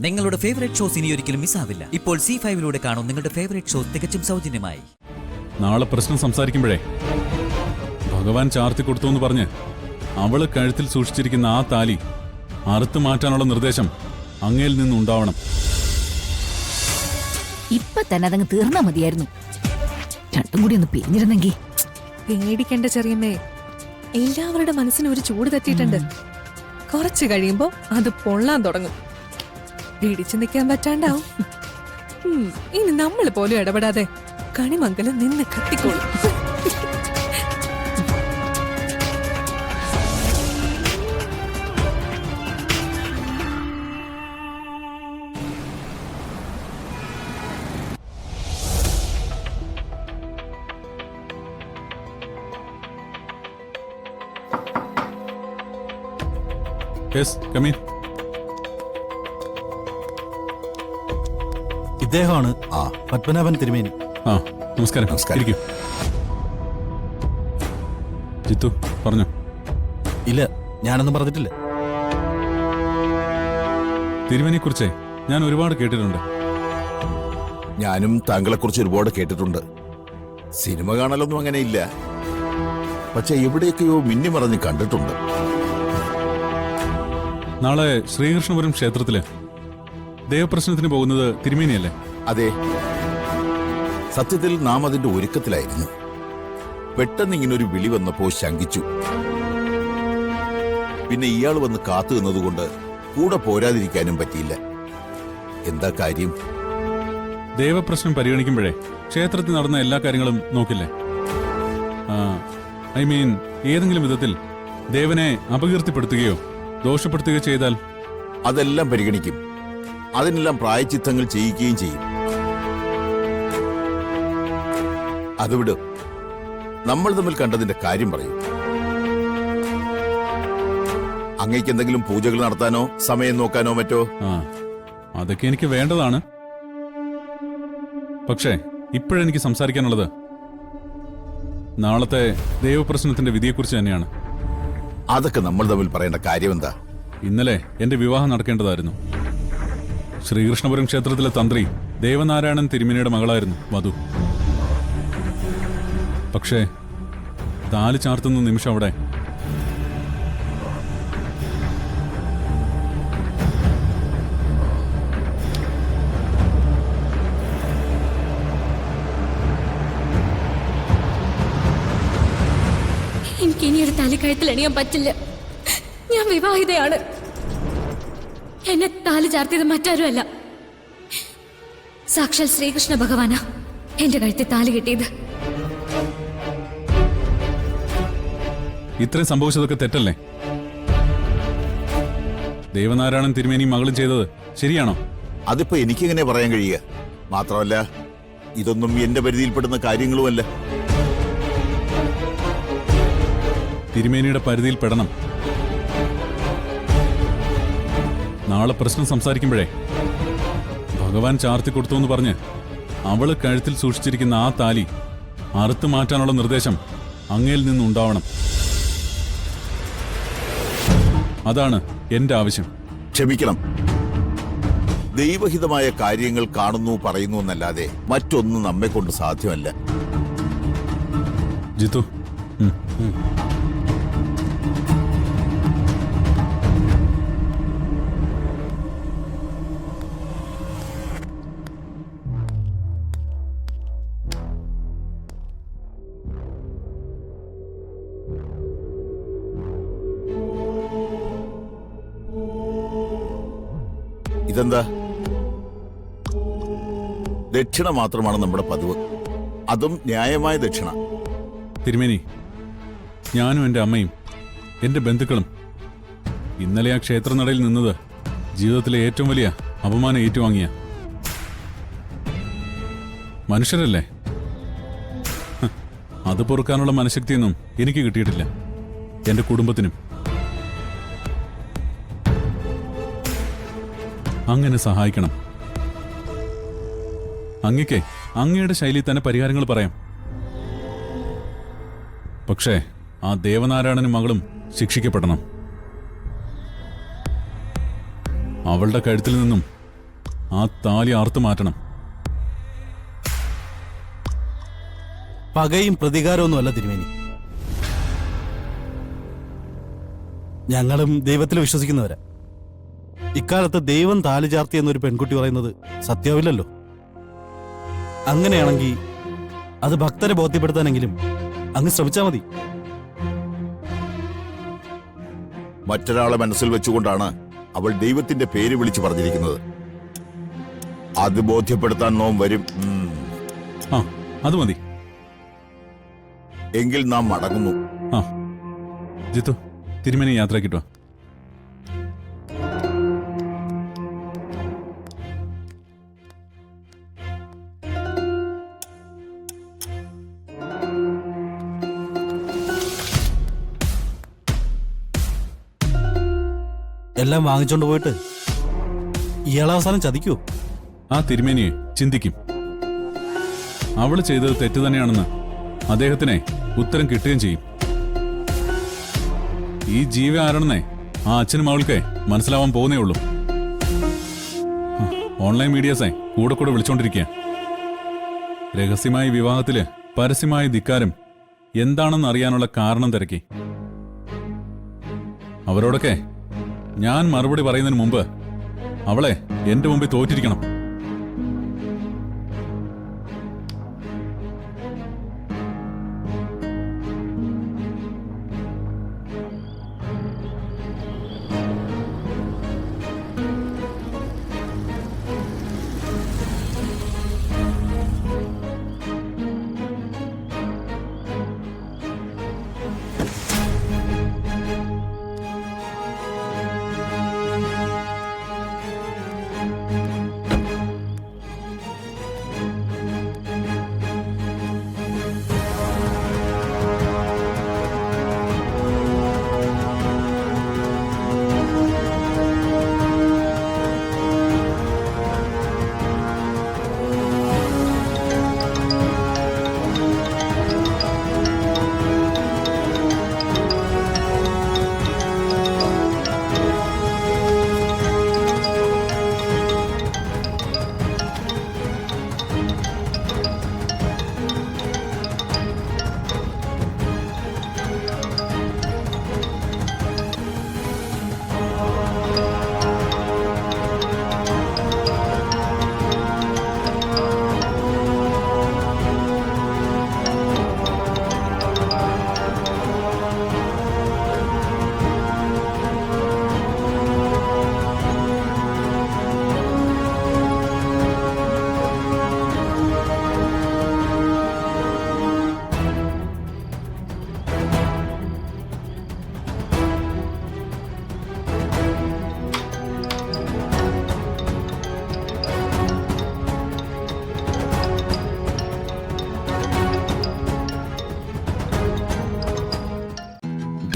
നിങ്ങളുടെ favourite shows ഇനി ഒരിക്കലും മിസ്സാവില്ല. ഇപ്പോൾ C5 കാണും നിങ്ങളുടെ ഫേവറേറ്റ് ഷോസ് തികച്ചും സൗജന്യമായി. നാളെ പ്രശ്നം സംസാരിക്കുമ്പോഴേ ഭഗവാൻ ചാർത്തി കൊടുത്തു എന്ന് പറഞ്ഞ് അവള് കഴുത്തിൽ സൂക്ഷിച്ചിരിക്കുന്ന ആ താലി അറുത്തു മാറ്റാനുള്ള നിർദ്ദേശം അങ്ങയിൽ നിന്നുണ്ടാവണം. ഇപ്പൊ തന്നെ അതങ്ങ് തീർന്നാ മതിയായിരുന്നു. രണ്ടും കൂടി ഒന്ന് പിരിഞ്ഞിരുന്നെങ്കി. പേടിക്കണ്ട ചെറിയമ്മേ, എല്ലാവരുടെ മനസ്സിന് ഒരു ചൂട് തട്ടിയിട്ടുണ്ട്. കുറച്ച് കഴിയുമ്പോ അത് പൊള്ളാൻ തുടങ്ങും. പിടിച്ചു നിൽക്കാൻ പറ്റാണ്ടാവും. ഇനി നമ്മൾ പോലും ഇടപെടാതെ കണിമംഗലം നിന്ന് കത്തിക്കോളും. ഇദ്ദേഹമാണ് പത്മനാഭൻ തിരുമേനി. നമസ്കാരം. ഇരിക്കൂ. ജിത്തു പറഞ്ഞോ. ഇല്ല, ഞാനൊന്നും പറഞ്ഞിട്ടില്ല. തിരുമേനിയെ കുറിച്ച് ഞാൻ ഒരുപാട് കേട്ടിട്ടുണ്ട്. ഞാനും താങ്കളെക്കുറിച്ച് ഒരുപാട് കേട്ടിട്ടുണ്ട്. സിനിമ കാണലൊന്നും അങ്ങനെ ഇല്ല, പക്ഷെ എവിടെയൊക്കെയോ മിന്നി മറഞ്ഞ് കണ്ടിട്ടുണ്ട്. നാളെ ശ്രീകൃഷ്ണപുരം ക്ഷേത്രത്തില് ദേവപ്രശ്നത്തിന് പോകുന്നത് തിരുമേനിയല്ലേ? അതെ, സത്യത്തിൽ നാം അതിന്റെ ഒരുക്കത്തിലായിരുന്നു. പെട്ടെന്ന് ഇങ്ങനൊരു വിളി വന്നപ്പോ ശങ്കിച്ചു. പിന്നെ ഇയാൾ വന്ന് കാത്തു നിന്നതുകൊണ്ട് കൂടെ പോരാതിരിക്കാനും പറ്റിയില്ല. എന്താ കാര്യം? ദേവപ്രശ്നം പരിഗണിക്കുമ്പോഴേ ക്ഷേത്രത്തിൽ നടന്ന എല്ലാ കാര്യങ്ങളും നോക്കില്ലേ? ഐ മീൻ, ഏതെങ്കിലും വിധത്തിൽ ദേവനെ അപകീർത്തിപ്പെടുത്തുകയോ ദോഷപ്പെടുത്തുകയോ ചെയ്താൽ അതെല്ലാം പരിഗണിക്കും. അതിനെല്ലാം പ്രായച്ചിത്തങ്ങൾ ചെയ്യിക്കുകയും ചെയ്യും. അതുവിട്, നമ്മൾ തമ്മിൽ കണ്ടതിന്റെ കാര്യം പറയും. അങ്ങേക്ക് എന്തെങ്കിലും പൂജകൾ നടത്താനോ സമയം നോക്കാനോ മറ്റോ? അതൊക്കെ എനിക്ക് വേണ്ടതാണ്. പക്ഷേ ഇപ്പോഴെനിക്ക് സംസാരിക്കാനുള്ളത് നാളത്തെ ദേവപ്രശ്നത്തിന്റെ വിധിയെക്കുറിച്ച് തന്നെയാണ്. അതൊക്കെ നമ്മൾ തമ്മിൽ പറയേണ്ട കാര്യം എന്താ? ഇന്നലെ എന്റെ വിവാഹം നടക്കേണ്ടതായിരുന്നു. ശ്രീകൃഷ്ണപുരം ക്ഷേത്രത്തിലെ തന്ത്രി ദേവനാരായണൻ തിരുമേനിയുടെ മകളായിരുന്നു വധു. പക്ഷേ താലി ചാർത്തുന്ന നിമിഷം അവിടെ എനിക്ക് ഇനിയൊരു താലിക്കഴുത്തിൽ അണിയാൻ പറ്റില്ല. ഞാൻ വിവാഹിതയാണ്. എന്നെ താലി ചാർത്തിയത് മറ്റാരുമല്ല, സാക്ഷാൽ ശ്രീകൃഷ്ണ ഭഗവാനാ എന്റെ കഴുത്തിൽ താലി കിട്ടിയത്. ഇത്രയും സംഭവിച്ചതൊക്കെ തെറ്റല്ലേ? ദേവനാരായണൻ തിരുമേനി മകളും ചെയ്തത് ശരിയാണോ? അതിപ്പോ എനിക്കെങ്ങനെ പറയാൻ കഴിയുക? മാത്രമല്ല, ഇതൊന്നും എന്റെ പരിധിയിൽപ്പെടുന്ന കാര്യങ്ങളുമല്ല. തിരുമേനിയുടെ പരിധിയിൽ പെടണം. നാളെ പ്രശ്നം സംസാരിക്കുമ്പോഴേ ഭഗവാൻ ചാർത്തി കൊടുത്തു എന്ന് പറഞ്ഞ് അവള് കഴുത്തിൽ സൂക്ഷിച്ചിരിക്കുന്ന ആ താലി അറുത്തു മാറ്റാനുള്ള നിർദ്ദേശം അങ്ങയിൽ നിന്നുണ്ടാവണം. അതാണ് എന്റെ ആവശ്യം. ക്ഷമിക്കണം, ദൈവഹിതമായ കാര്യങ്ങൾ കാണുന്നു പറയുന്നു എന്നല്ലാതെ മറ്റൊന്നും നമ്മെ കൊണ്ട് സാധ്യമല്ല. ജിത്തു, ഇതെന്താ? ദക്ഷിണ മാത്രമാണ് നമ്മുടെ പതിവ്, അതും ന്യായമായ ദക്ഷിണ. തിരുമേനി, ഞാനും എൻ്റെ അമ്മയും എൻ്റെ ബന്ധുക്കളും ഇന്നലെ ആ ക്ഷേത്രനടയിൽ നിന്നത് ജീവിതത്തിലെ ഏറ്റവും വലിയ അപമാനം ഏറ്റുവാങ്ങിയ മനുഷ്യരല്ലേ? അത് പൊറുക്കാനുള്ള മനഃശക്തിയൊന്നും എനിക്ക് കിട്ടിയിട്ടില്ല, എൻ്റെ കുടുംബത്തിനും. അങ്ങനെ സഹായിക്കണം. അങ്ങക്ക് അങ്ങയുടെ ശൈലിയിൽ തന്നെ പരിഹാരങ്ങൾ പറയാം. പക്ഷേ ആ ദേവനാരായണനും മകളും ശിക്ഷിക്കപ്പെടണം. അവളുടെ കഴുത്തിൽ നിന്നും ആ താലി അറുത്തു മാറ്റണം. പകയും പ്രതികാരമൊന്നുമല്ല തിരുമേനി. ഞങ്ങളും ദൈവത്തിൽ വിശ്വസിക്കുന്നവരാ. ഇക്കാലത്ത് ദൈവം താലി ചാർത്തി എന്നൊരു പെൺകുട്ടി പറയുന്നത് സത്യമില്ലല്ലോ. അങ്ങനെയാണെങ്കിൽ അത് ഭക്തരെ ബോധ്യപ്പെടുത്താനെങ്കിലും അങ്ങ് ശ്രമിച്ചാൽ മതി. മറ്റൊരാളെ മനസ്സിൽ വെച്ചുകൊണ്ടാണ് അവൾ ദൈവത്തിന്റെ പേര് വിളിച്ചു പറഞ്ഞിരിക്കുന്നത്. അത് ബോധ്യപ്പെടുത്താൻ നോം വരും. ആ അത് മതി. എങ്കിൽ നാം മടങ്ങുന്നു. ആ ജിത്തു, തിരുമേനി യാത്രക്കിട്ടോ. എല്ലാം വാങ്ങിച്ചോണ്ട് പോയിട്ട് ഇയാളെ അവസാനം ചതിക്കൂ. ആ തിരുമേനിയെ ചിന്തിക്കും. അവള് ചെയ്തത് തെറ്റ് തന്നെയാണെന്ന് അദ്ദേഹത്തിനെ ഉത്തരം കിട്ടുകയും ചെയ്യും. ഈ ജീവ ആരാണെന്നേ ആ അച്ഛനും അവൾക്ക് മനസ്സിലാവാൻ പോകുന്നേ ഉള്ളൂ. ഓൺലൈൻ മീഡിയാസേ കൂടെ കൂടെ വിളിച്ചോണ്ടിരിക്കുക. രഹസ്യമായ വിവാഹത്തില് പരസ്യമായ ധിക്കാരം എന്താണെന്ന് അറിയാനുള്ള കാരണം തിരക്കി. അവരോടൊക്കെ ഞാൻ മറുപടി പറയുന്നതിന് മുമ്പ് അവളെ എന്റെ മുമ്പിൽ തോറ്റിരിക്കണം.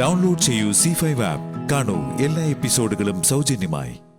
ഡൗൺലോഡ് ചെയ്യൂ C5 ആപ്പ്. കാണൂ എല്ലാ എപ്പിസോഡുകളും സൗജന്യമായി.